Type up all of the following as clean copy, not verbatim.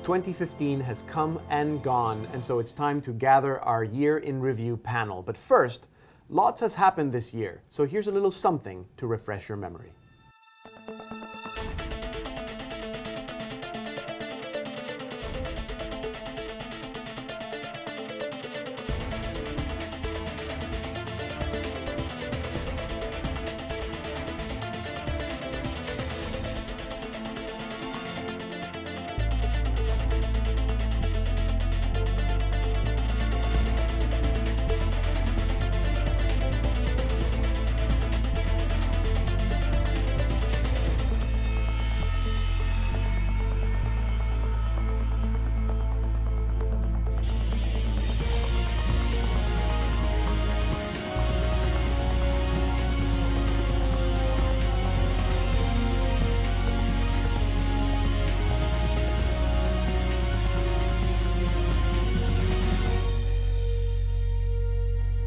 2015 has come and gone, and so it's time to gather our year in review panel. But first, lots has happened this year, so here's a little something to refresh your memory.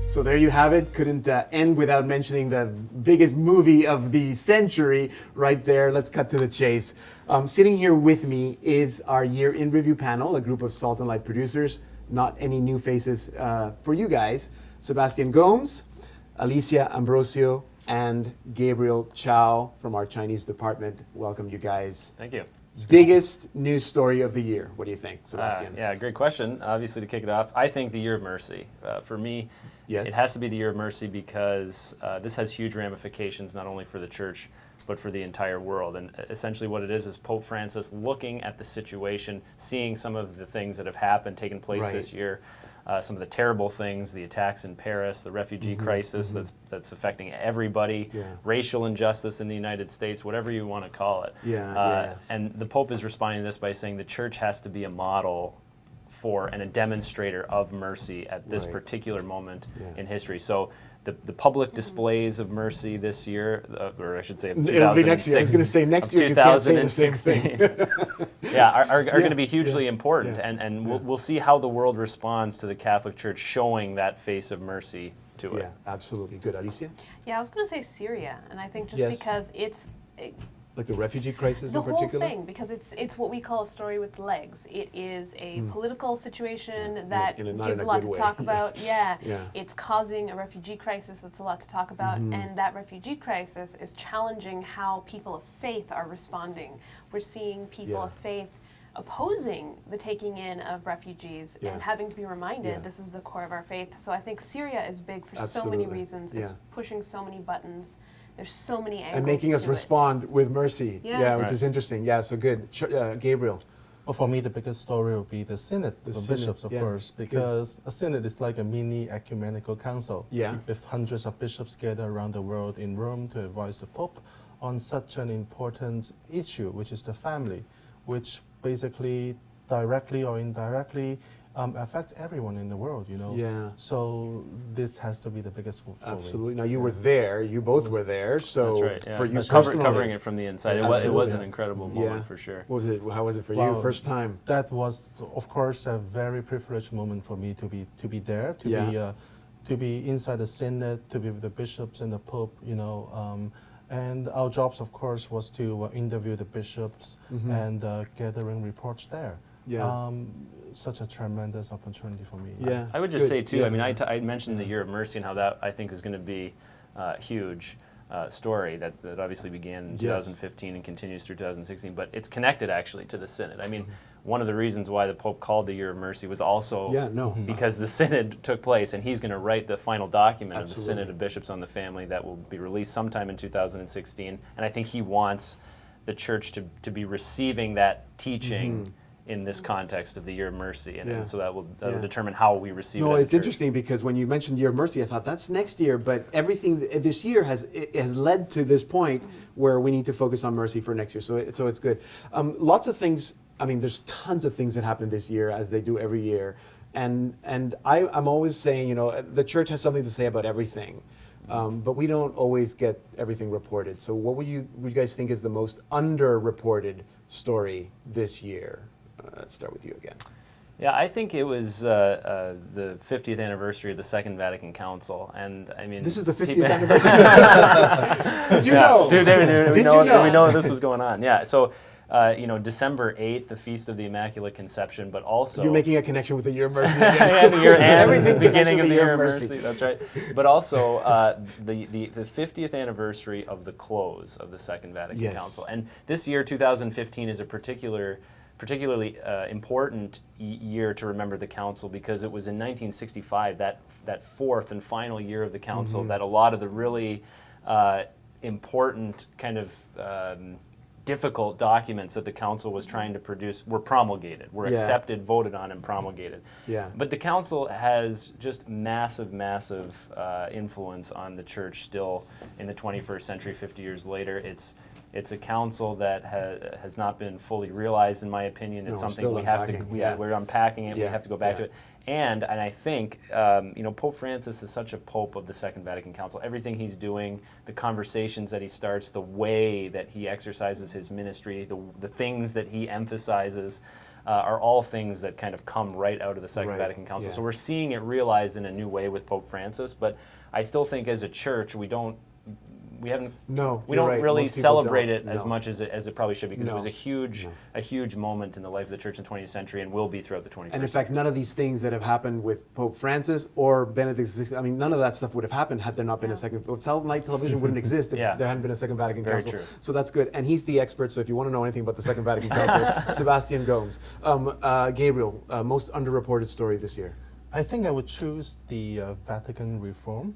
So there you have it. Couldn't end without mentioning the biggest movie of the century right there. Let's cut to the chase. Sitting here with me is our Year in Review panel, a group of Salt and Light producers. Not any new faces for you guys. Sebastian Gomes, Alicia, Ambrosio, and Gabriel, Chow from our Chinese department. Welcome, you guys. Thank you. Biggest news story of the year. What do you think, Sebastian? Yeah, great question. Obviously, to kick it off, I think the Year of Mercy. For me, yes, it has to be the Year of Mercy because this has huge ramifications not only for the church, but for the entire world. And essentially what it is Pope Francis looking at the situation, seeing some of the things that have happened, taken place this year, some of the terrible things, the attacks in Paris, the refugee crisis that's affecting everybody, racial injustice in the United States, whatever you want to call it. And the Pope is responding to this by saying the church has to be a model for and a demonstrator of mercy at this particular moment in history. So the public displays of mercy this year, or I should say, it'll be next year. I was going to say next year. You can't say the same thing. are going to be hugely important, and we'll see how the world responds to the Catholic Church showing that face of mercy to it. Yeah, absolutely. Good, Alicia. Yeah, I was going to say Syria, and I think just because it's. Like the refugee crisis in particular? The whole thing, because it's what we call a story with legs. It is a political situation that gives a lot to talk about. It's causing a refugee crisis that's a lot to talk about, and that refugee crisis is challenging how people of faith are responding. We're seeing people of faith opposing the taking in of refugees and having to be reminded this is the core of our faith. So I think Syria is big for so many reasons. It's pushing so many buttons. There's so many angles and making us respond with mercy. Which is interesting. Yeah, so good. Gabriel. Well, for me, the biggest story will be the Synod, the bishops, of course, because a Synod is like a mini ecumenical council with hundreds of bishops gathered around the world in Rome to advise the Pope on such an important issue, which is the family, which basically directly or indirectly affects everyone in the world, you know. So this has to be the biggest for Absolutely. Now you were there. You both were there. So that's right. For you covering it from the inside, it was an incredible moment for sure. What was it? How was it for you? First time. That was, of course, a very privileged moment for me to be there, to be inside the Synod, to be with the bishops and the Pope, you know. And our jobs, of course, was to interview the bishops and gathering reports there. Such a tremendous opportunity for me. I would just say too, I mean, I mentioned the Year of Mercy and how that I think is going to be huge story that obviously began in 2015 and continues through 2016, but it's connected actually to the Synod. I mean, one of the reasons why the Pope called the Year of Mercy was also because the Synod took place, and he's going to write the final document of the Synod of Bishops on the Family that will be released sometime in 2016, and I think he wants the Church to be receiving that teaching in this context of the Year of Mercy, and so that will determine how we receive it. No, it's interesting because when you mentioned Year of Mercy, I thought that's next year, but everything this year has led to this point where we need to focus on mercy for next year. So it's good. Lots of things. I mean, there's tons of things that happen this year, as they do every year, and I'm always saying, you know, the church has something to say about everything. But we don't always get everything reported. So what would you guys think is the most underreported story this year? Let's start with you again. Yeah, I think it was the 50th anniversary of the Second Vatican Council, and I mean, this is the 50th anniversary. Did you know? We know this was going on. Yeah, so December 8th, the Feast of the Immaculate Conception, but also... You're making a connection with the Year of Mercy again. Everything beginning of the Year of Mercy. That's right. But also the 50th anniversary of the close of the Second Vatican Council. And this year, 2015, is a particularly important year to remember the Council, because it was in 1965, that fourth and final year of the Council, that a lot of the really important kind of difficult documents that the Council was trying to produce were promulgated, were accepted, voted on, and promulgated. Yeah. But the Council has just massive influence on the Church still in the 21st century, 50 years later. It's a council that has not been fully realized, in my opinion. It's something we have to, we're unpacking it. We have to go back to it. And I think, Pope Francis is such a pope of the Second Vatican Council. Everything he's doing, the conversations that he starts, the way that he exercises his ministry, the things that he emphasizes, are all things that kind of come right out of the Second Vatican Council. So we're seeing it realized in a new way with Pope Francis. But I still think, as a church, we don't really celebrate it as much as it probably should, because it was a huge moment in the life of the Church in the 20th century, and will be throughout the 21st And in fact, none of these things that have happened with Pope Francis or Benedict XVI, I mean, none of that stuff would have happened had there not been a second. Satellite television wouldn't exist if there hadn't been a Second Vatican Council. True. So that's good. And he's the expert, so if you want to know anything about the Second Vatican Council, Sebastian Gomes. Gabriel, most underreported story this year. I think I would choose the Vatican Reform.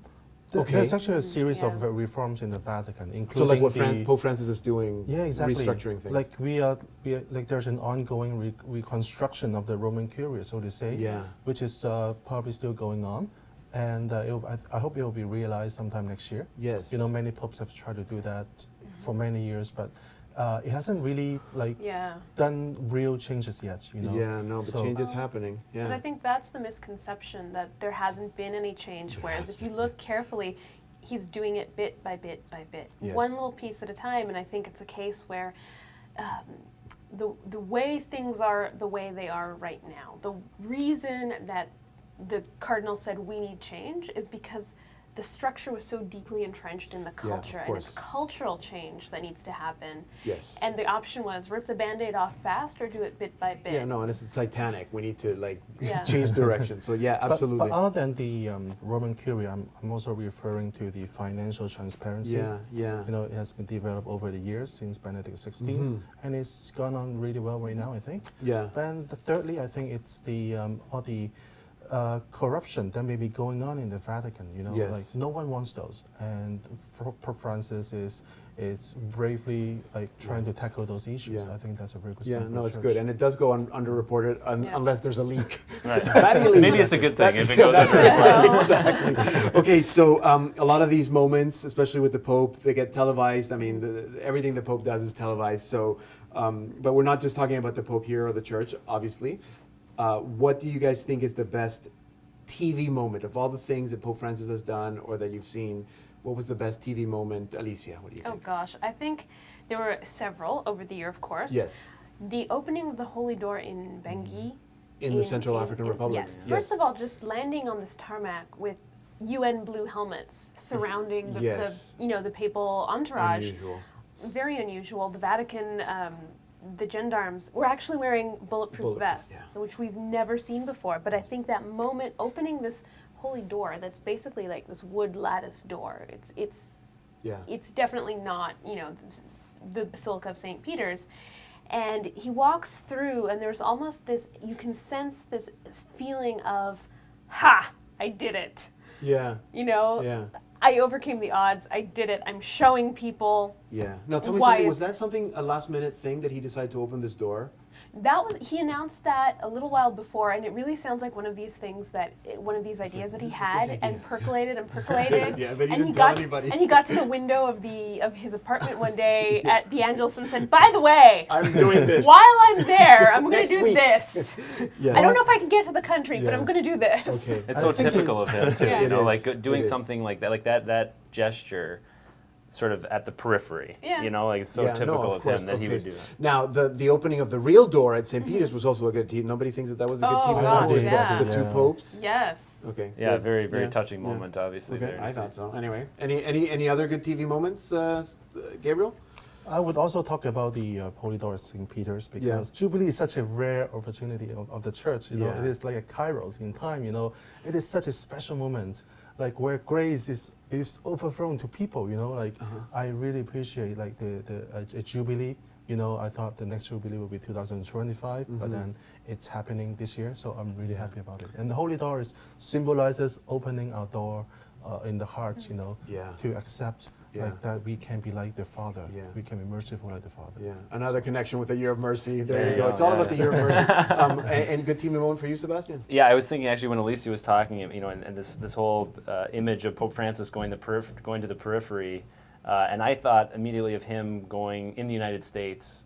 Okay. There's actually a series of reforms in the Vatican, including so like what Pope Francis is doing, exactly. restructuring things. Like we are like there's an ongoing reconstruction of the Roman Curia, so to say, which is probably still going on, and I hope it will be realized sometime next year. Yes. Many popes have tried to do that for many years, but it hasn't really done real changes yet. But change is happening. Yeah. But I think that's the misconception, that there hasn't been any change. Whereas if you look carefully, he's doing it bit by bit by bit, one little piece at a time. And I think it's a case where the way things are the way they are right now, the reason that the Cardinal said we need change is because the structure was so deeply entrenched in the culture, and it's cultural change that needs to happen. Yes. And the option was rip the Band-Aid off fast or do it bit by bit. And it's Titanic. We need to change direction. So absolutely. But other than the Roman Curia, I'm also referring to the financial transparency. It has been developed over the years since Benedict XVI, and it's gone on really well right now, I think. And thirdly, I think it's all the corruption that may be going on in the Vatican, like no one wants those, and Pope Francis is bravely trying to tackle those issues. I think that's a very good sign. It's good, and it does go underreported unless there's a leak. Maybe it's a good thing if it goes underreported. Exactly. Okay, so a lot of these moments, especially with the Pope, they get televised. I mean, everything the Pope does is televised. So, but we're not just talking about the Pope here or the Church, obviously. What do you guys think is the best TV moment of all the things that Pope Francis has done or that you've seen? What was the best TV moment? Alicia, what do you think? Oh gosh, I think there were several over the year, of course. Yes. The opening of the Holy Door in Bangui. In the Central African Republic. Yes. First of all, just landing on this tarmac with UN blue helmets surrounding the papal entourage. Unusual. Very unusual. The Vatican, the gendarmes were actually wearing bulletproof vests, which we've never seen before. But I think that moment, opening this holy door, that's basically like this wood lattice door. It's definitely not the Basilica of St. Peter's. And he walks through, and there's almost this, you can sense this feeling of, ha, I did it. Yeah. I overcame the odds. I did it. I'm showing people. Yeah. Now tell me something. Was that a last minute thing that he decided to open this door? He announced that a little while before, and it really sounds like one of these things one of these ideas that he had and percolated and percolated. But he didn't tell anybody. And he got to the window of his apartment one day at the Angelus and said, "By the way, I'm doing this. While I'm there, I'm going to do week. this. I don't know if I can get to the country, but I'm going to do this." Okay. It's so typical of him too. Like doing something like that. That gesture. Sort of at the periphery, it's so typical of him that he would do that. Now, the opening of the real door at St. Peter's was also a good team. Nobody thinks that was a good team. The two popes. Yes. Okay. Yeah, very, very touching moment, obviously. Okay, there. I thought so. Anyway, any other good TV moments, Gabriel? I would also talk about the Holy Door of St. Peter's, because Jubilee is such a rare opportunity of the church. You know, it is like a kairos in time. You know, it is such a special moment, like where grace is overthrown to people. You know, like I really appreciate like a Jubilee. You know, I thought the next Jubilee will be 2025, but then it's happening this year, so I'm really happy about it. And the Holy Door symbolizes opening our door in the heart, you know, to accept like that we can be like the Father. We can be merciful like the Father. Another connection with the Year of Mercy. There you go. It's all about the Year of Mercy. Any good team moment for you, Sebastian? Yeah, I was thinking actually when Alicia was talking, you know, and this whole image of Pope Francis going to the periphery, and I thought immediately of him going in the United States,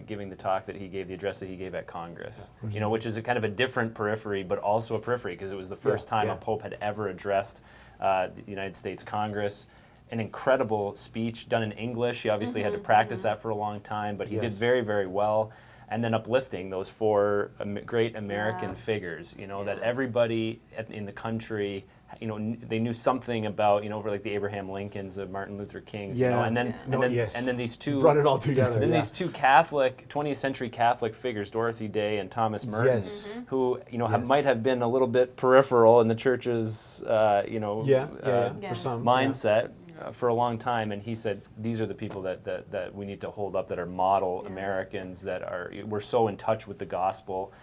giving the talk that he gave, the address that he gave at Congress, you know, which is a kind of a different periphery, but also a periphery, because it was the first time a pope had ever addressed the United States Congress. An incredible speech done in English. He obviously had to practice that for a long time, but he did very, very well. And then uplifting those four great American figures, you know, that everybody in the country, you know, they knew something about, you know, over like the Abraham Lincolns, the Martin Luther Kings, you know, and then these two brought it all together. Then these two Catholic, 20th century Catholic figures, Dorothy Day and Thomas Merton, who, you know, might have been a little bit peripheral in the church's, you know, for some mindset. For a long time, and he said these are the people that we need to hold up, that are model Americans, that we're so in touch with the gospel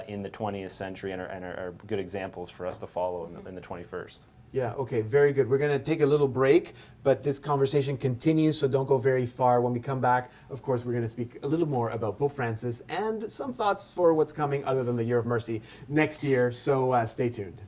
in the 20th century, and are good examples for us to follow in the 21st. Yeah, okay, very good. We're going to take a little break, but this conversation continues, so don't go very far. When we come back, of course, we're going to speak a little more about Pope Francis and some thoughts for what's coming other than the Year of Mercy next year, so stay tuned.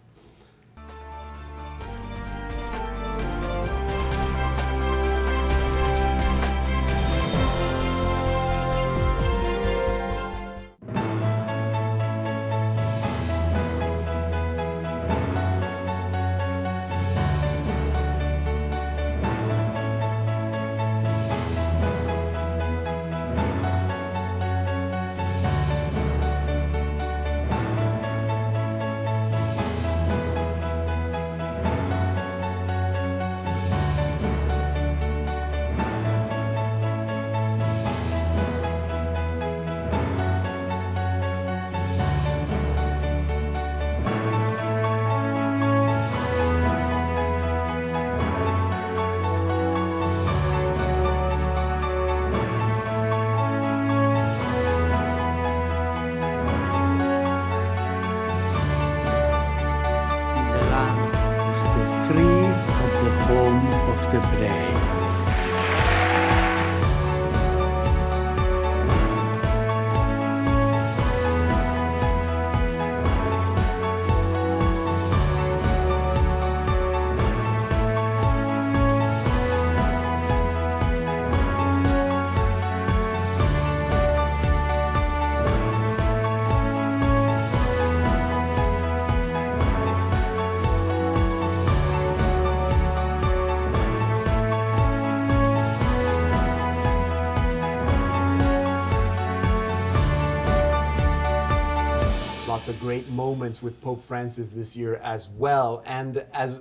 Lots of great moments with Pope Francis this year as well. And as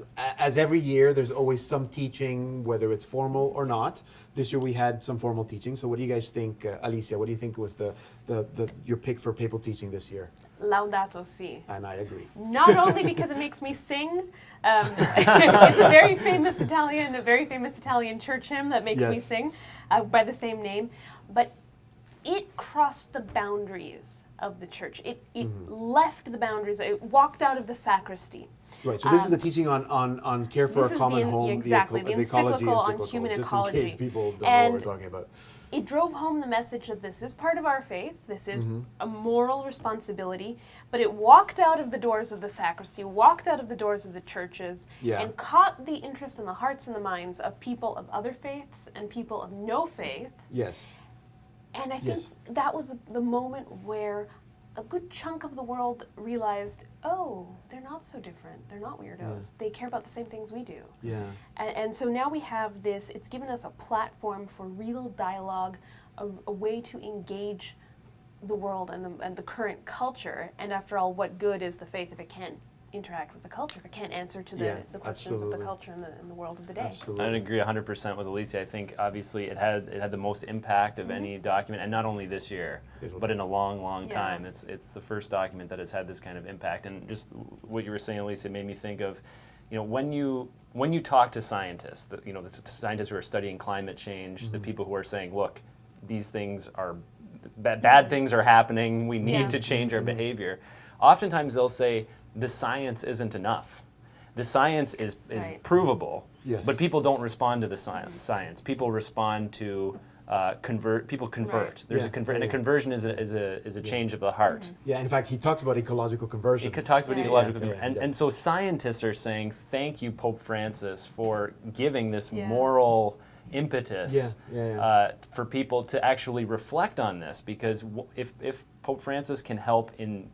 every year, there's always some teaching, whether it's formal or not. This year we had some formal teaching. So what do you guys think, Alicia? What do you think was your pick for papal teaching this year? Laudato Si. And I agree. Not only because it makes me sing. It's a very famous Italian church hymn that makes me sing by the same name, but it crossed the boundaries of the church. It left the boundaries. It walked out of the sacristy. Right. So this is the teaching on care for a common home. Exactly. The encyclical on human ecology. Just in case people don't know what we're talking about. It drove home the message that this is part of our faith. This is a moral responsibility. But it walked out of the doors of the sacristy, walked out of the doors of the churches, and caught the interest in the hearts and the minds of people of other faiths and people of no faith. Yes. And I think that was the moment where a good chunk of the world realized, oh, they're not so different. They're not weirdos. They care about the same things we do. Yeah. And so now we have this, it's given us a platform for real dialogue, a way to engage the world and the current culture. And after all, what good is the faith if it can't interact with the culture, if it can't answer to the questions of the culture in the world of the day. Absolutely. I agree 100% with Alicia. I think obviously it had the most impact of any document, and not only this year, but in a long time. It's the first document that has had this kind of impact. And just what you were saying, Alicia, made me think of, when you talk to scientists, the scientists who are studying climate change, the people who are saying, look, these things are bad things are happening. We need to change our behavior. Oftentimes they'll say the science isn't enough. The science is provable, but people don't respond to the science. People respond to convert. People convert. There's and a conversion is a change of the heart. Yeah, in fact, he talks about ecological conversion. He talks about ecological conversion, and so scientists are saying, "Thank you, Pope Francis, for giving this moral impetus for people to actually reflect on this." Because if Pope Francis can help in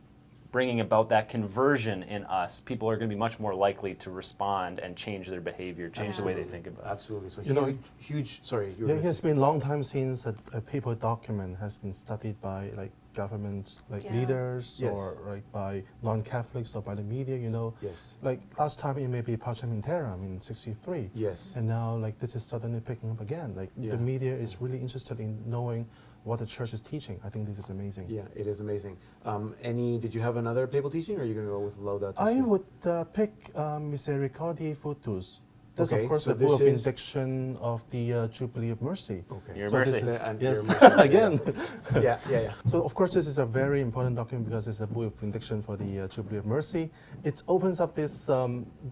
bringing about that conversion in us, people are going to be much more likely to respond and change their behavior, change the way they think about it. Absolutely. So huge. Sorry, there has been a long time since a papal document has been studied by government leaders or by non-Catholics or by the media. Yes. Last time it may be Pachamintera in '63. Yes. And now this is suddenly picking up again. The media is really interested in knowing what the church is teaching. I think this is amazing. Yeah, it is amazing. Did you have another papal teaching, or are you going to go with Laudato Si? I would pick Misericordiae Futus. That's Okay, of course so the bull of this is- benediction of the Jubilee of Mercy. Okay. Your So mercy. this is, And yes, your mercy, again. Yeah. So of course this is a very important document because it's a bull of benediction for the Jubilee of Mercy. It opens up this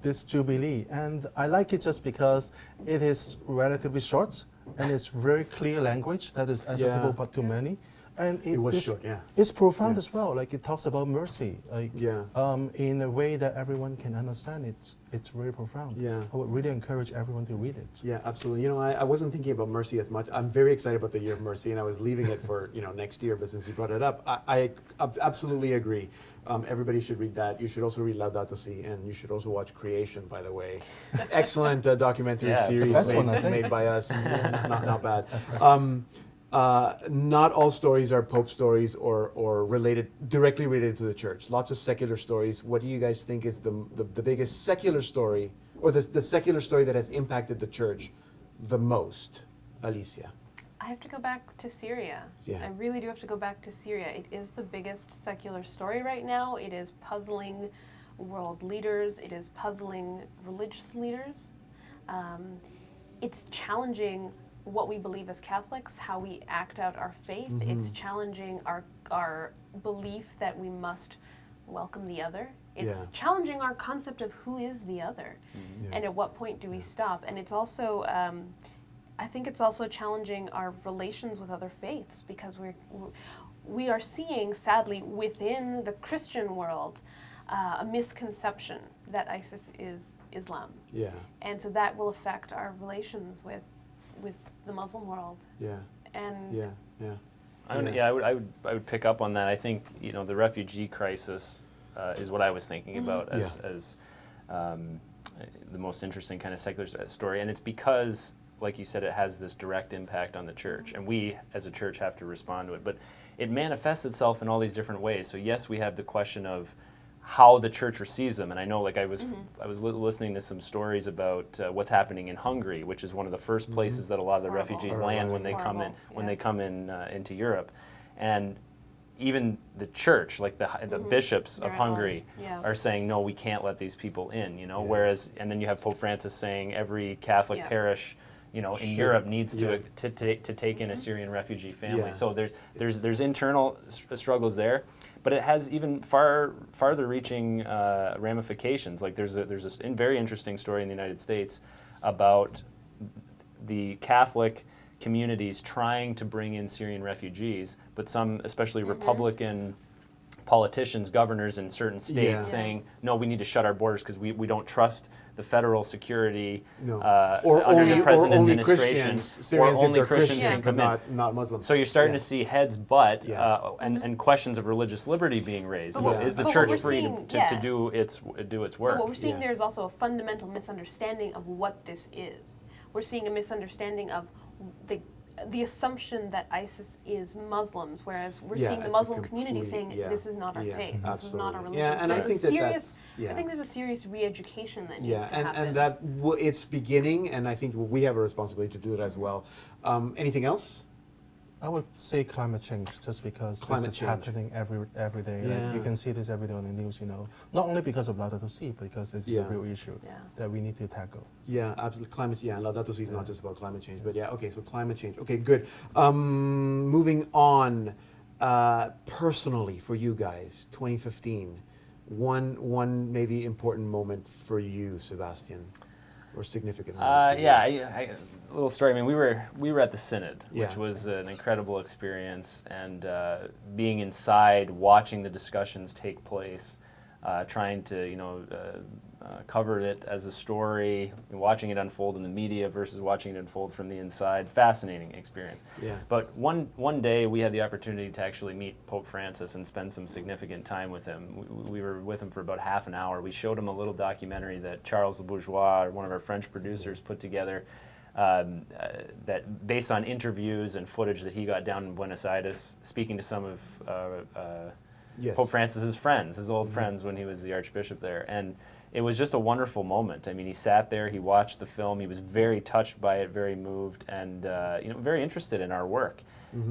this Jubilee, and I like it just because it is relatively short and it's very clear language that is accessible but to many. And It was short, yeah. It's profound as well. It talks about mercy, Yeah. in a way that everyone can understand. It's very profound. Yeah. I would really encourage everyone to read it. Yeah, absolutely. I wasn't thinking about mercy as much. I'm very excited about the Year of Mercy, and I was leaving it for next year. But since you brought it up, I absolutely agree. Everybody should read that. You should also read Laudato Si, and you should also watch Creation. By the way, excellent documentary series Best one, I think. made by us. Not bad. Not all stories are Pope stories or directly related to the church. Lots of secular stories. What do you guys think is the biggest secular story, or the secular story that has impacted the church the most? Alicia. I have to go back to Syria. Yeah. I really do have to go back to Syria. It is the biggest secular story right now. It is puzzling world leaders. It is puzzling religious leaders. It's challenging what we believe as Catholics, how we act out our faith. It's challenging our belief that we must welcome the other. It's challenging our concept of who is the other, and at what point do we stop. And it's also, I think it's also challenging our relations with other faiths, because we are seeing, sadly, within the Christian world, a misconception that ISIS is Islam. Yeah. And so that will affect our relations with the Muslim world. Yeah. And I would pick up on that. I think the refugee crisis is what I was thinking about as the most interesting kind of secular story, and it's because, like you said, it has this direct impact on the church, and we as a church have to respond to it. But it manifests itself in all these different ways. So yes, we have the question of how the church receives them, and I know, I was listening to some stories about what's happening in Hungary, which is one of the first places that a lot of the refugees land when they come in into Europe, and even the church, the bishops of Hungary, are saying, no, we can't let these people in. Whereas, and then you have Pope Francis saying every Catholic parish in Europe needs to take in a Syrian refugee family. Yeah. So there's internal struggles there. But it has even farther-reaching ramifications. There's this very interesting story in the United States about the Catholic communities trying to bring in Syrian refugees, but some, especially Republican politicians, governors in certain states, saying, no, we need to shut our borders because we don't trust the federal security under the present administration. Syrians, or only if they're Christians Christians, can but come in. not Muslims. So you're starting to see heads butt and questions of religious liberty being raised. Is the church free to do its work? But what we're seeing there is also a fundamental misunderstanding of what this is. We're seeing a misunderstanding of the assumption that ISIS is Muslims, whereas we're Yeah, seeing the it's a Muslim community complete- saying yeah, this is not our yeah, faith, this is not our absolutely. religion. Yeah, and I There's think a that serious, yeah. I think there's a serious re-education that needs Yeah, to and happen. that it's beginning, and I think we have a responsibility to do it as well. Anything else? I would say climate change, just because Climate this is change. happening every day. Yeah. Like, you can see this every day on the news, Not only because of Laudato Si, but because this is a Yeah. real issue Yeah. that we need to tackle. Yeah, absolutely. Climate. Yeah, Laudato Si is not just about climate change, but yeah. Okay, so climate change. Okay, good. Moving on. Personally, for you guys, 2015, one maybe important moment for you, Sebastian, or significant moment. For you. A little story. I mean, we were at the Synod, which Yeah. was an incredible experience, and being inside, watching the discussions take place, trying to cover it as a story, watching it unfold in the media versus watching it unfold from the inside. Fascinating experience. Yeah. But one day we had the opportunity to actually meet Pope Francis and spend some significant time with him. We were with him for about half an hour. We showed him a little documentary that Charles Le Bourgeois, one of our French producers, put together, that based on interviews and footage that he got down in Buenos Aires, speaking to some of Yes. Pope Francis's friends, his old friends when he was the Archbishop there. And it was just a wonderful moment. I mean, he sat there, he watched the film, he was very touched by it, very moved, and very interested in our work.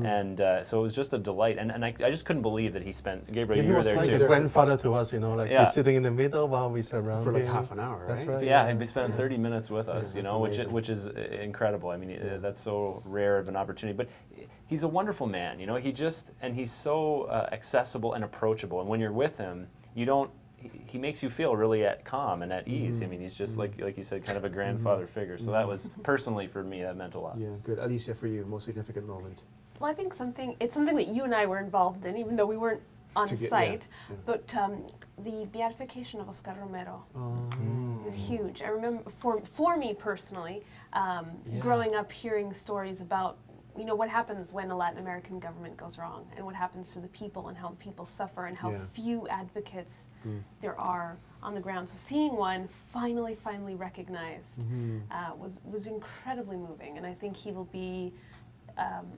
And so it was just a delight. And I just couldn't believe that he spent, Gabriel, He you were was there like too. a grandfather to us, like Yeah. he's sitting in the middle while we surround For like him. half an hour, That's right? right. Yeah, he spent 30 minutes with us, that's which amazing. is incredible. I mean, that's so rare of an opportunity. But he's a wonderful man, he's so accessible and approachable. And when you're with him, he makes you feel really calm and at ease. I mean, he's just like you said, kind of a grandfather figure. So that was, personally for me, that meant a lot. Yeah, good. Alicia, for you, most significant moment. Well, I think it's something that you and I were involved in, even though we weren't on site. Yeah. But the beatification of Oscar Romero is huge. I remember, for me personally, growing up hearing stories about what happens when a Latin American government goes wrong, and what happens to the people, and how the people suffer, and how few advocates there are on the ground. So seeing one finally recognized was incredibly moving, and I think he will be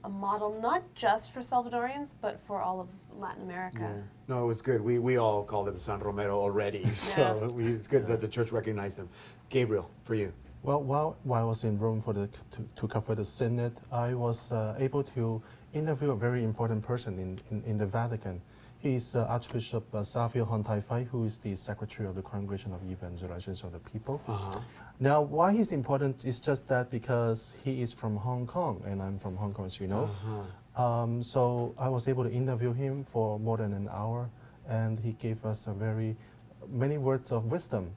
a model not just for Salvadorians, but for all of Latin America. Yeah. No, it was good. We all called him San Romero already, so it's good that the church recognized him. Gabriel, for you. Well, while I was in Rome to cover the Synod, I was able to interview a very important person in the Vatican. He's Archbishop Savio Hontai-Fai, who is the Secretary of the Congregation of Evangelization of the People. Now, why he's important is just that because he is from Hong Kong, and I'm from Hong Kong, as you know. So I was able to interview him for more than an hour, and he gave us many words of wisdom.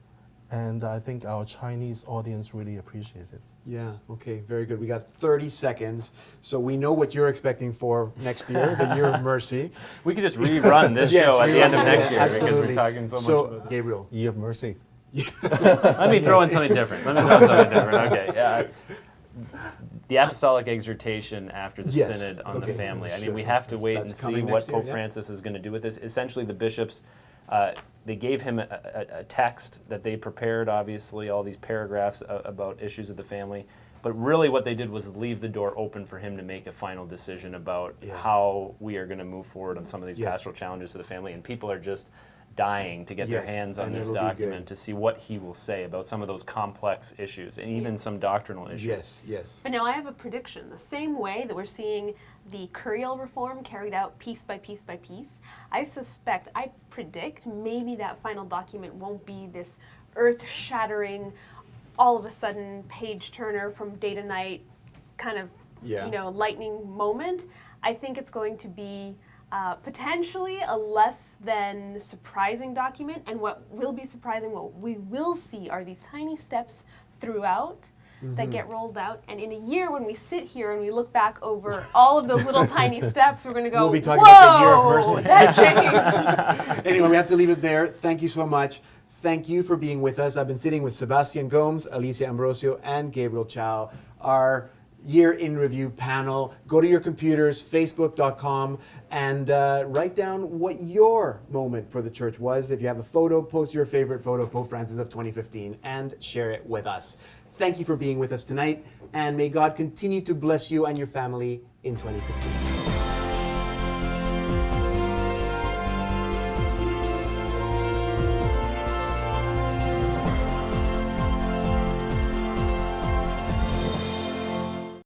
And I think our Chinese audience really appreciates it. Yeah, okay, very good. We got 30 seconds, so we know what you're expecting for next year, the Year of Mercy. We could just rerun this show at the end of next year because Absolutely. we're talking so much about it. Gabriel. Year of Mercy. Let me throw in something different. Okay. The apostolic exhortation after the Yes. synod on the Okay. family. I Sure. mean, we have to wait and That's see coming what next year, Pope yeah. Francis is going to do with this. Essentially, the bishops, they gave him a text that they prepared, obviously, all these paragraphs about issues of the family. But really what they did was leave the door open for him to make a final decision about how we are going to move forward on some of these pastoral challenges to the family. And people are just dying to get their hands on and this it'll be document good. to see what he will say about some of those complex issues and even some doctrinal issues. Yes. But now I have a prediction. The same way that we're seeing the Curial reform carried out piece by piece by piece, I predict maybe that final document won't be this earth-shattering, all of a sudden page-turner from day to night kind of lightning moment. I think it's going to be potentially a less than surprising document, and what will be surprising, what we will see are these tiny steps throughout that get rolled out, and in a year when we sit here and we look back over all of those little tiny steps, we're going to go, We'll be talking about the Year of whoa, Mercy. that changed. Anyway, we have to leave it there. Thank you so much. Thank you for being with us. I've been sitting with Sebastian Gomes, Alicia Ambrosio, and Gabriel Chow, our Year in Review panel. Go to your computers, facebook.com, and write down what your moment for the church was. If you have a photo, post your favorite photo, Pope Francis of 2015, and share it with us. thank you for being with us tonight, and may God continue to bless you and your family in 2016.